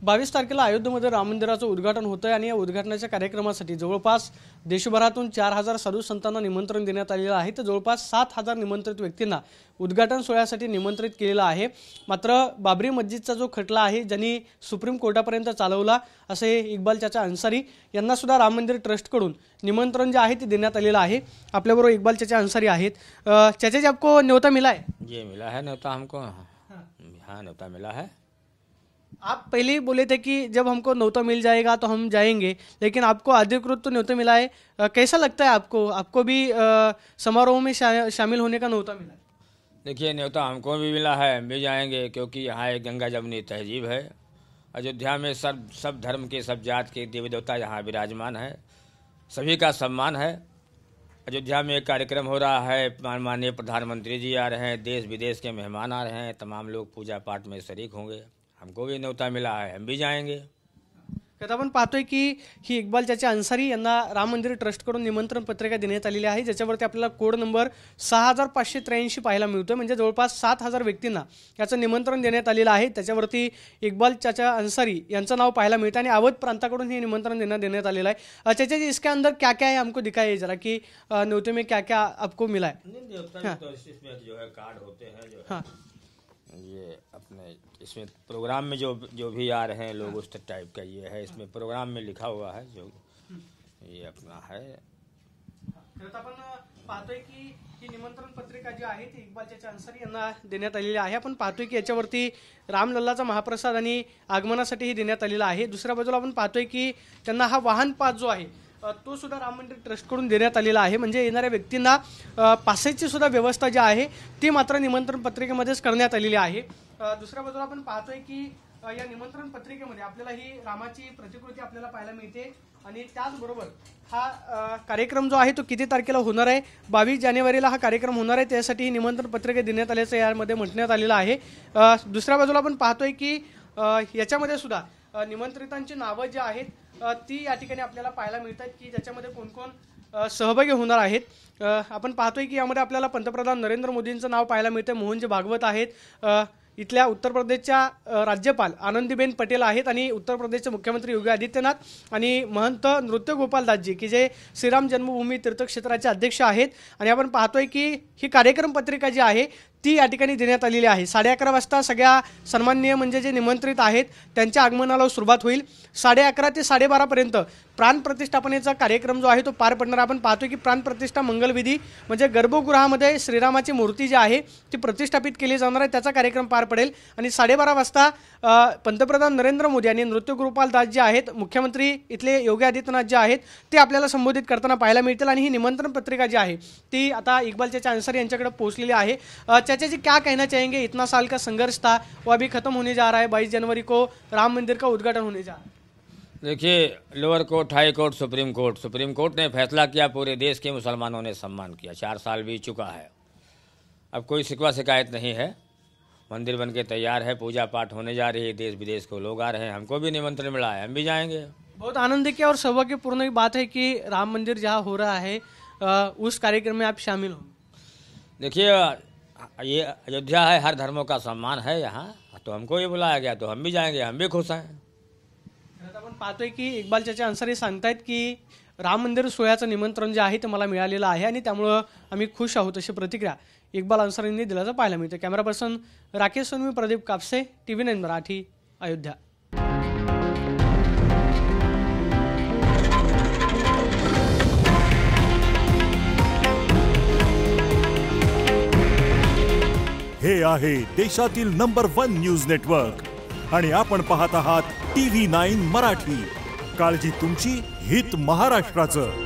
22 तारखेला अयोध्येमध्ये राम मंदिराचं उद्घाटन होतं आहे आणि या उद्घाटनाच्या कार्यक्रमासाठी जवळपास देशभरातून 4000 साधू संतांना निमंत्रण देण्यात आलेलं आहे। तर जवळपास 7000 निमंत्रित व्यक्तींना उद्घाटन सोहळ्यासाठी निमंत्रित केलेलं आहे। मात्र बाबरी मस्जिदचा जो खटला आहे ज्यांनी सुप्रीम कोर्टापर्यंत चालवला असे इक्बाल चाचा अंसारी यांना सुद्धा राम मंदिर ट्रस्टकडून निमंत्रण जे आहे ते देण्यात आलेलं आहे। आपल्याबरोबर इक्बाल चाचा अंसारी आहेत। चाचा जी, आपको न्योता मिला है? जी मिला है न्योता हमको। हाँ न्योता मिला है। आप पहले ही बोले थे कि जब हमको न्योता मिल जाएगा तो हम जाएंगे, लेकिन आपको अधिकृत तो न्योता मिला है। कैसा लगता है आपको? आपको भी समारोह में शामिल होने का न्योता मिला है? देखिए न्योता हमको भी मिला है, हम भी जाएंगे क्योंकि यहाँ एक गंगा जमुनी तहजीब है। अयोध्या में सब धर्म के, सब जात के देवी देवता यहाँ विराजमान है, सभी का सम्मान है। अयोध्या में एक कार्यक्रम हो रहा है, माननीय प्रधानमंत्री जी आ रहे हैं, देश विदेश के मेहमान आ रहे हैं, तमाम लोग पूजा पाठ में शरीक होंगे। हमको भी न्योता मिला है, हम भी जाएंगे। आता आपण पाहतोय की ही इक्बाल चाचा अंसारी यांना राम मंदिर ट्रस्टकडून निमंत्रण पत्रिका देण्यात आलेली आहे, ज्याच्यावरती आपल्याला कोड नंबर 6583 पाहायला मिळतोय। म्हणजे जवळपास 7000 व्यक्तींना याचं निमंत्रण देण्यात आलेलं आहे। त्याच्यावरती इक्बाल चाचा अंसारी यांचं नाव पाहायला मिळतं आणि अवध प्रांताकडून हे निमंत्रण देण्यात आलेलं आहे। चाचा जी, इसके अंदर क्या क्या है हमको दिखाइए जरा कि न्योते में क्या क्या आपको मिला है। इसमें जो है कार्ड होते हैं जो ये अपने इसमें प्रोग्राम में जो भी आ रहे हैं लोग उस टाइप का ये है। इसमें प्रोग्राम में लिखा हुआ है जो ये अपना है। आपण पाहतोय की ही निमंत्रण पत्रिका जी आहे ती इक्बाल चाचा अंसारी यांना देण्यात आलेली आहे। आपण पाहतोय की याच्यावरती रामलल्लाचा महाप्रसाद आणि आगमनासाठी ही देण्यात आलेला आहे। दुसऱ्या बाजूला आपण पाहतोय की त्यांना हा वाहन पास जो आहे तो सुद्धा राम मंदिर ट्रस्टकडून देण्यात आलेला आहे। म्हणजे येणाऱ्या व्यक्तींना पासेची सुद्धा व्यवस्था जी आहे ती मात्र निमंत्रण पत्रिकेमध्येच करण्यात आलेली आहे। दुसऱ्या बाजूला आपण पाहतोय की या निमंत्रण पत्रिकेमध्ये आपल्याला ही रामाची प्रतिकृती आपल्याला पाहायला मिळते आणि त्याचबरोबर हा कार्यक्रम जो आहे तो किती तारखेला होणार आहे, 22 जानेवारीला हा कार्यक्रम होणार आहे। त्यासाठी ही निमंत्रण पत्रिका देण्यात आल्याचं यामध्ये म्हटण्यात आलेलं आहे। दुसऱ्या बाजूला आपण पाहतोय की याच्यामध्ये सुद्धा निमंत्रितांची नावं जी आहेत ती या ठिकाणी आपल्याला पाहायला मिळतात की ज्याच्यामध्ये कोण कोण सहभागी होणार आहेत। आपण पाहतोय की यामध्ये आपल्याला पंतप्रधान नरेंद्र मोदींचं नाव पाहायला मिळते, मोहनजी भागवत आहेत, इथल्या उत्तर प्रदेशच्या राज्यपाल आनंदीबेन पटेल आहेत आणि उत्तर प्रदेशचे मुख्यमंत्री योगी आदित्यनाथ आणि महंत नृत्यगोपालदासजी की जे श्रीराम जन्मभूमी तीर्थक्षेत्राचे अध्यक्ष आहेत। आणि आपण पाहतोय की ही कार्यक्रम पत्रिका जी आहे ती या ठिकाणी देण्यात आलेली आहे। 11:30 वाजता सगळ्या सन्माननीय म्हणजे जे निमंत्रित आहेत त्यांच्या आगमनाला सुरुवात होईल। 11:30 ते 12:30 पर्यंत प्राण प्रतिष्ठापनेचा कार्यक्रम जो आहे तो पार पडणार। आपण पाहतोय की प्राण प्रतिष्ठा मंगलविधी म्हणजे गर्भगृहामध्ये श्रीरामाची मूर्ती जी आहे ती प्रतिष्ठापित केली जाणार आहे, त्याचा कार्यक्रम पार पडेल। आणि 12:30 वाजता पंतप्रधान नरेंद्र मोदी आणि नृत्यगोपालदास जे आहेत मुख्यमंत्री इथले योगी आदित्यनाथ जे आहेत ते आपल्याला संबोधित करताना पाहायला मिळतील। आणि ही निमंत्रण पत्रिका जी आहे ती आता इक्बाल चाचा अंसारी यांच्याकडे पोहोचलेली आहे। चाचा जी, क्या कहना चाहेंगे? इतना साल का संघर्ष था वो अभी खत्म होने जा रहा है, 22 जनवरी को राम मंदिर का उद्घाटन होने जा रहा है। देखिए लोअर कोर्ट, हाई कोर्ट, सुप्रीम कोर्ट ने फैसला किया, पूरे देश के मुसलमानों ने सम्मान किया। 4 साल बीत चुका है, अब कोई शिकवा शिकायत नहीं है। मंदिर बन के तैयार है, पूजा पाठ होने जा रही है, देश विदेश को लोग आ रहे हैं, हमको भी निमंत्रण मिला है, हम भी जाएंगे। बहुत आनंद की और सौभाग्यपूर्ण बात है कि राम मंदिर जहाँ हो रहा है उस कार्यक्रम में आप शामिल हो। देखिए ये अयोध्या है, हर धर्मों का सम्मान है यहाँ, तो हमको ये बुलाया गया तो हम भी जाएंगे, हम भी खुश हैं। आपण पाहतोय की इक्बाल चाचा अंसारी सांगतायत की राम मंदिर सोहळ्याचं निमंत्रण जे आहे ते मला मिळालेलं आहे आणि त्यामुळे आम्ही खुश आहोत, अशी प्रतिक्रिया इक्बाल अंसारींनी दिल्याचं पाहायला मिळतं। Camera person Rakesh Sonvi, Pradeep Kapse, TV9 Marathi, Ayodhya. हे आहे देशातील नंबर 1 न्यूज नेटवर्क आणि आपण पाहत आहात TV9 मराठी। काळजी तुमची, हित महाराष्ट्राचं।